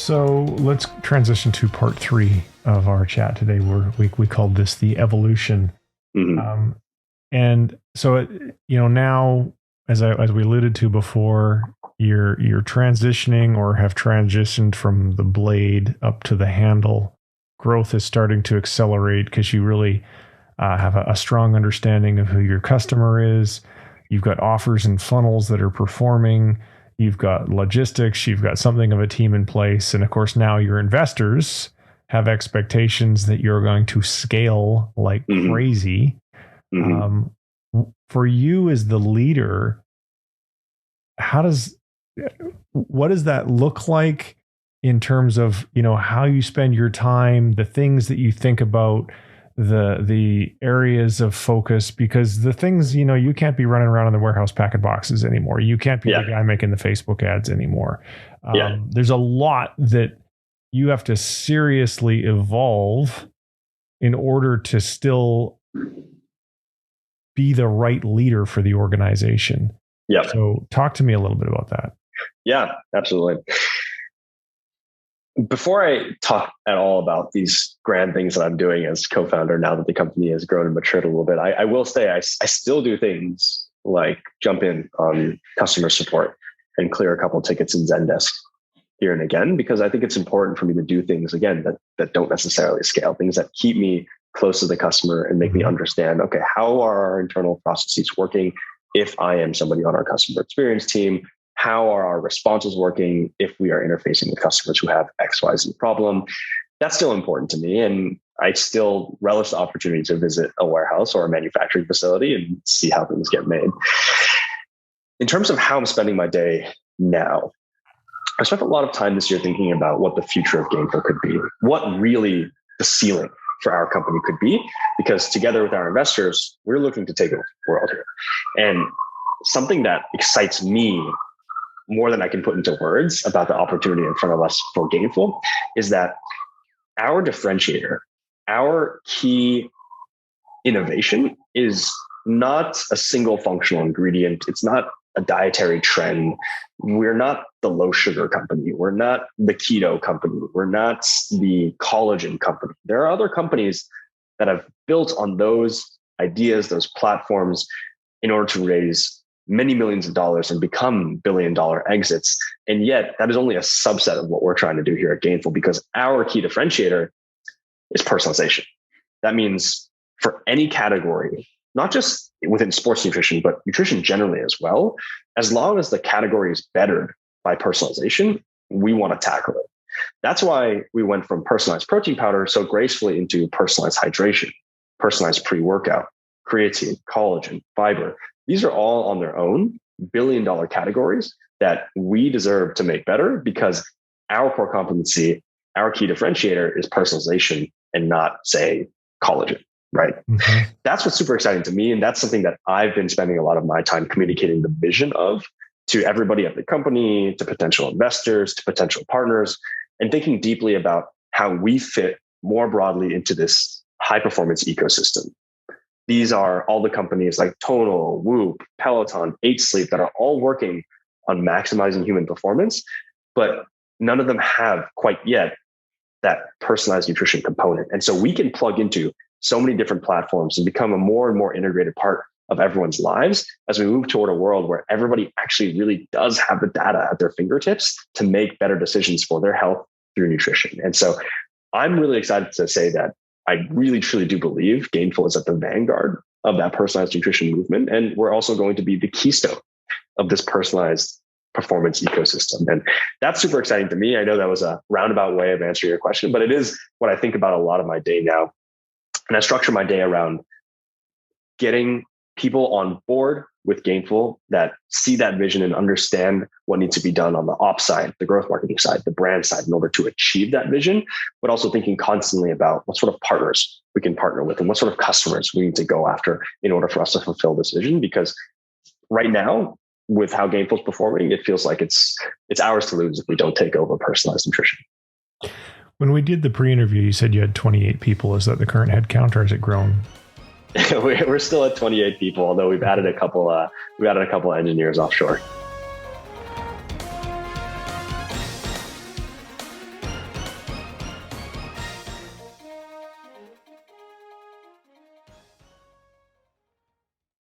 So let's transition to part 3 of our chat today, where we called this the evolution. Mm-hmm. And so, now, as we alluded to before, you're transitioning or have transitioned from the blade up to the handle. Growth is starting to accelerate because you really have a strong understanding of who your customer is. You've got offers and funnels that are performing. You've got logistics. You've got something of a team in place. And of course, now your investors have expectations that you're going to scale like crazy. Mm-hmm. For you as the leader, what does that look like in terms of, how you spend your time, the things that you think about, the areas of focus? Because the things, you can't be running around in the warehouse packing boxes anymore. You can't be the guy making the Facebook ads anymore. There's a lot that you have to seriously evolve in order to still be the right leader for the organization. Yeah. So talk to me a little bit about that. Yeah, absolutely. Before I talk at all about these grand things that I'm doing as co-founder, now that the company has grown and matured a little bit, I will say I still do things like jump in on customer support and clear a couple of tickets in Zendesk here and again, because I think it's important for me to do things, again, that don't necessarily scale, things that keep me close to the customer and make me understand, okay, how are our internal processes working if I am somebody on our customer experience team? How are our responses working if we are interfacing with customers who have XYZ problem? That's still important to me. And I still relish the opportunity to visit a warehouse or a manufacturing facility and see how things get made. In terms of how I'm spending my day now, I spent a lot of time this year thinking about what the future of Gainful could be, what really the ceiling for our company could be, because together with our investors, we're looking to take over the world here. And something that excites me more than I can put into words about the opportunity in front of us for Gainful is that our differentiator, our key innovation is not a single functional ingredient. It's not a dietary trend. We're not the low sugar company. We're not the keto company. We're not the collagen company. There are other companies that have built on those ideas, those platforms, in order to raise many millions of dollars and become billion-dollar exits. And yet that is only a subset of what we're trying to do here at Gainful, because our key differentiator is personalization. That means for any category, not just within sports nutrition, but nutrition generally as well, as long as the category is bettered by personalization, we want to tackle it. That's why we went from personalized protein powder so gracefully into personalized hydration, personalized pre-workout, creatine, collagen, fiber. These are all on their own billion-dollar categories that we deserve to make better, because our core competency, our key differentiator is personalization and not, say, collagen, right? Mm-hmm. That's what's super exciting to me. And that's something that I've been spending a lot of my time communicating the vision of to everybody at the company, to potential investors, to potential partners, and thinking deeply about how we fit more broadly into this high-performance ecosystem. These are all the companies like Tonal, Whoop, Peloton, 8 Sleep that are all working on maximizing human performance, but none of them have quite yet that personalized nutrition component. And so we can plug into so many different platforms and become a more and more integrated part of everyone's lives as we move toward a world where everybody actually really does have the data at their fingertips to make better decisions for their health through nutrition. And so I'm really excited to say that I really, truly do believe Gainful is at the vanguard of that personalized nutrition movement. And we're also going to be the keystone of this personalized performance ecosystem. And that's super exciting to me. I know that was a roundabout way of answering your question, but it is what I think about a lot of my day now. And I structure my day around getting people on board with Gainful that see that vision and understand what needs to be done on the ops side, the growth marketing side, the brand side in order to achieve that vision, but also thinking constantly about what sort of partners we can partner with and what sort of customers we need to go after in order for us to fulfill this vision. Because right now, with how Gainful's performing, it feels like it's ours to lose if we don't take over personalized nutrition. When we did the pre-interview, you said you had 28 people. Is that the current head count, or has it grown? We're still at 28 people, although we've added a couple engineers offshore.